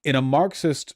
In a Marxist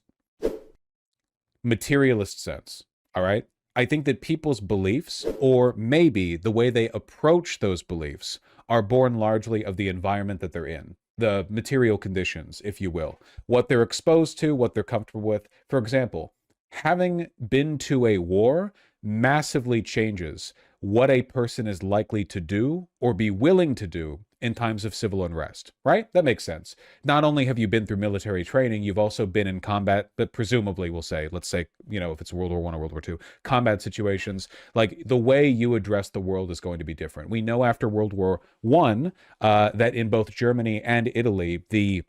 materialist sense, all right, I think that people's beliefs, or maybe the way they approach those beliefs, are born largely of the environment that they're in, the material conditions, if you will, what they're exposed to, what they're comfortable with. For example, having been to a war massively changes what a person is likely to do or be willing to do in times of civil unrest, right? That makes sense. Not only have you been through military training, you've also been in combat, but presumably, we'll say, let's say, you know, if it's World War I or World War II, combat situations, like the way you address the world is going to be different. We know after World War I that in both Germany and Italy, the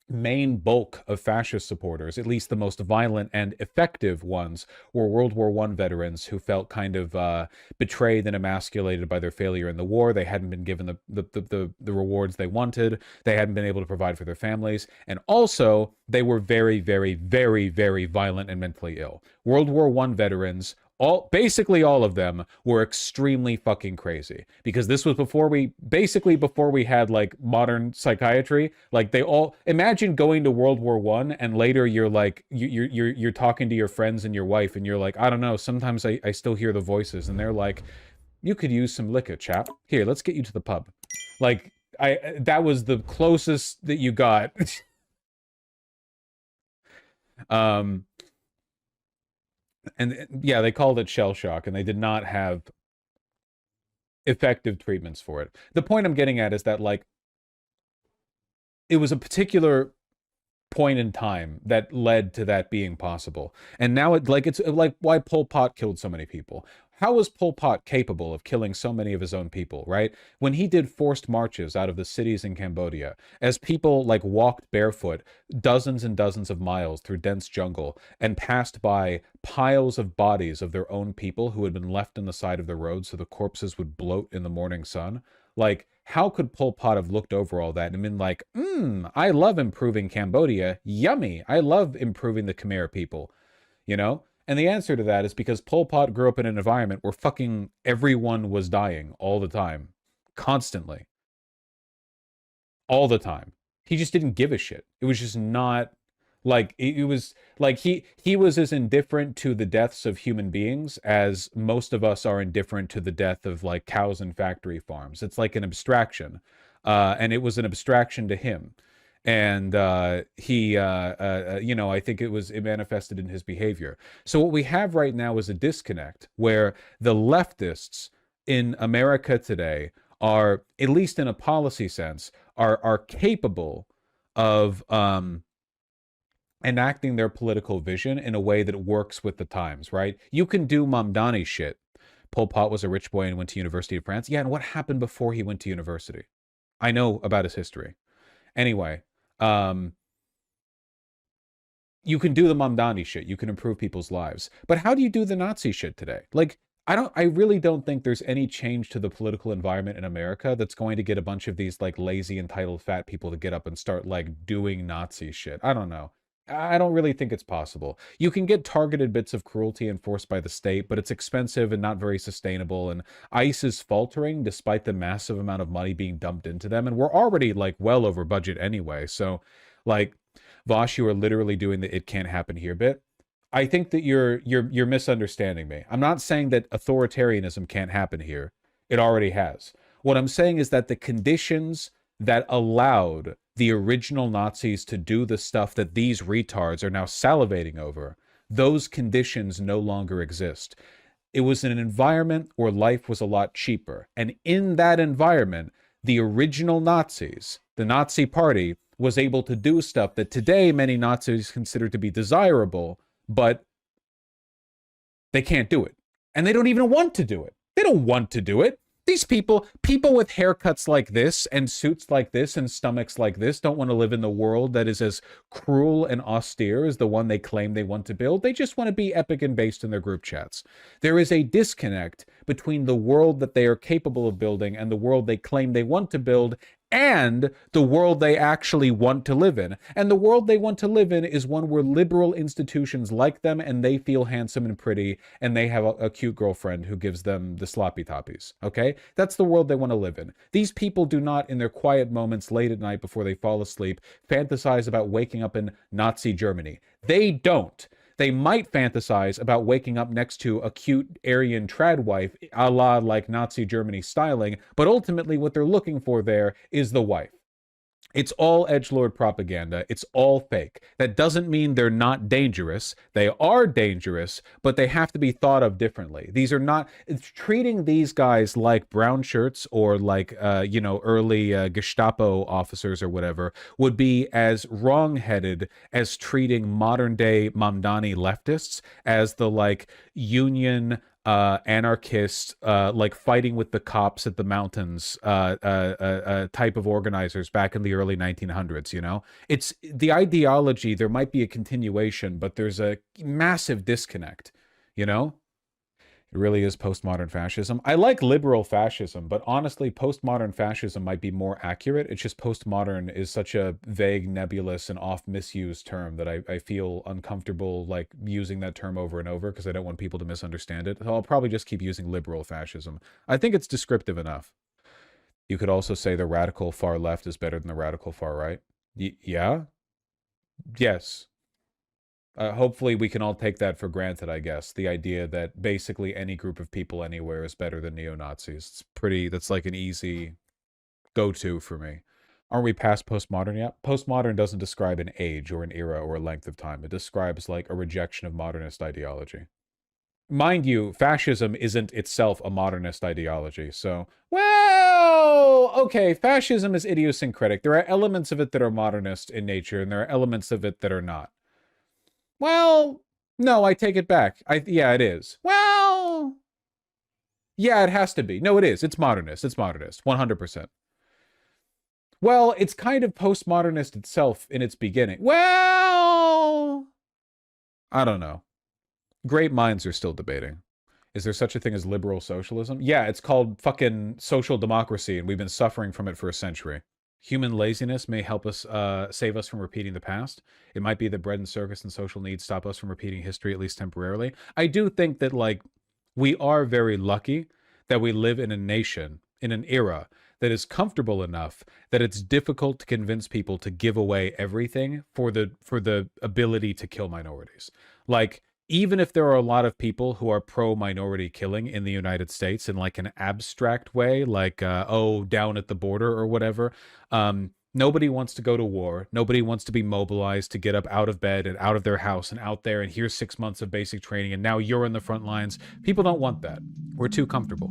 main bulk of fascist supporters, at least the most violent and effective ones, were World War I veterans who felt kind of betrayed and emasculated by their failure in the war. They hadn't been given the rewards they wanted. They hadn't been able to provide for their families. And also, they were very, very, very, very violent and mentally ill. World War I veterans, basically all of them, were extremely fucking crazy, because this was before we had like modern psychiatry. Like, they all, imagine going to World War I and later you're like you're talking to your friends and your wife and you're like, I don't know, sometimes I still hear the voices, and they're like, you could use some liquor, chap. Here, let's get you to the pub. Like, that was the closest that you got. And yeah, they called it shell shock, and they did not have effective treatments for it. The point I'm getting at is that, like, it was a particular point in time that led to that being possible. And now it's like why Pol Pot killed so many people. How was Pol Pot capable of killing so many of his own people, right? When he did forced marches out of the cities in Cambodia, as people like walked barefoot dozens and dozens of miles through dense jungle and passed by piles of bodies of their own people who had been left on the side of the road so the corpses would bloat in the morning sun, like, how could Pol Pot have looked over all that and been like, I love improving Cambodia. Yummy. I love improving the Khmer people, you know? And the answer to that is because Pol Pot grew up in an environment where fucking everyone was dying all the time. Constantly. All the time. He just didn't give a shit. It was just not... Like, it was like he was as indifferent to the deaths of human beings as most of us are indifferent to the death of like cows in factory farms. It's like an abstraction, and it was an abstraction to him. And you know, I think it manifested in his behavior. So what we have right now is a disconnect where the leftists in America today are, at least in a policy sense, are capable of enacting their political vision in a way that works with the times, right? You can do Mamdani shit. Pol Pot was a rich boy and went to University of France. Yeah, and what happened before he went to university? I know about his history. Anyway, you can do the Mamdani shit. You can improve people's lives. But how do you do the Nazi shit today? Like, I really don't think there's any change to the political environment in America that's going to get a bunch of these like lazy, entitled fat people to get up and start like doing Nazi shit. I don't know. I don't really think it's possible. You can get targeted bits of cruelty enforced by the state, but it's expensive and not very sustainable, and ICE is faltering despite the massive amount of money being dumped into them, and we're already like well over budget anyway. So, like, Vaush, you are literally doing the "it can't happen here" bit. I think that you're misunderstanding me. I'm not saying that authoritarianism can't happen here. It already has. What I'm saying is that the conditions that allowed the original Nazis to do the stuff that these retards are now salivating over, those conditions no longer exist. It was an environment where life was a lot cheaper. And in that environment, the original Nazis, the Nazi Party, was able to do stuff that today many Nazis consider to be desirable, but they can't do it. And they don't even want to do it. They don't want to do it. These people with haircuts like this and suits like this and stomachs like this don't want to live in the world that is as cruel and austere as the one they claim they want to build. They just want to be epic and based in their group chats. There is a disconnect between the world that they are capable of building and the world they claim they want to build, and the world they actually want to live in. And the world they want to live in is one where liberal institutions like them and they feel handsome and pretty and they have a cute girlfriend who gives them the sloppy toppies, okay? That's the world they want to live in. These people do not, in their quiet moments late at night before they fall asleep, fantasize about waking up in Nazi Germany. They don't. They might fantasize about waking up next to a cute Aryan trad wife, a la like Nazi Germany styling, but ultimately what they're looking for there is the wife. It's all edgelord propaganda. It's all fake. That doesn't mean they're not dangerous. They are dangerous, but they have to be thought of differently. These are not, treating these guys like brown shirts or like, early Gestapo officers or whatever would be as wrong-headed as treating modern-day Mamdani leftists as the, like, union anarchist, like fighting with the cops at the mountains type of organizers back in the early 1900s, you know? It's the ideology, there might be a continuation, but there's a massive disconnect, you know? It really is postmodern fascism. I like liberal fascism, but honestly, postmodern fascism might be more accurate. It's just postmodern is such a vague, nebulous, and oft misused term that I feel uncomfortable like using that term over and over because I don't want people to misunderstand it. So I'll probably just keep using liberal fascism. I think it's descriptive enough. You could also say the radical far left is better than the radical far right. Yeah? Yes. Hopefully we can all take that for granted, I guess. The idea that basically any group of people anywhere is better than neo-Nazis. That's like an easy go-to for me. Aren't we past postmodern yet? Postmodern doesn't describe an age or an era or a length of time. It describes like a rejection of modernist ideology. Mind you, fascism isn't itself a modernist ideology, so... Well, okay, fascism is idiosyncratic. There are elements of it that are modernist in nature, and there are elements of it that are not. Well, no, I take it back. Yeah, it is. Well, yeah, it has to be. No, it is. It's modernist. It's modernist. 100%. Well, it's kind of postmodernist itself in its beginning. Well, I don't know. Great minds are still debating. Is there such a thing as liberal socialism? Yeah, it's called fucking social democracy, and we've been suffering from it for a century. Human laziness may help us save us from repeating the past. It might be that bread and circus and social needs stop us from repeating history, at least temporarily. I do think that, like, we are very lucky that we live in a nation, in an era, that is comfortable enough that it's difficult to convince people to give away everything for the ability to kill minorities. Like, even if there are a lot of people who are pro-minority killing in the United States in like an abstract way, like, down at the border or whatever, nobody wants to go to war. Nobody wants to be mobilized to get up out of bed and out of their house and out there and here's 6 months of basic training and now you're in the front lines. People don't want that. We're too comfortable.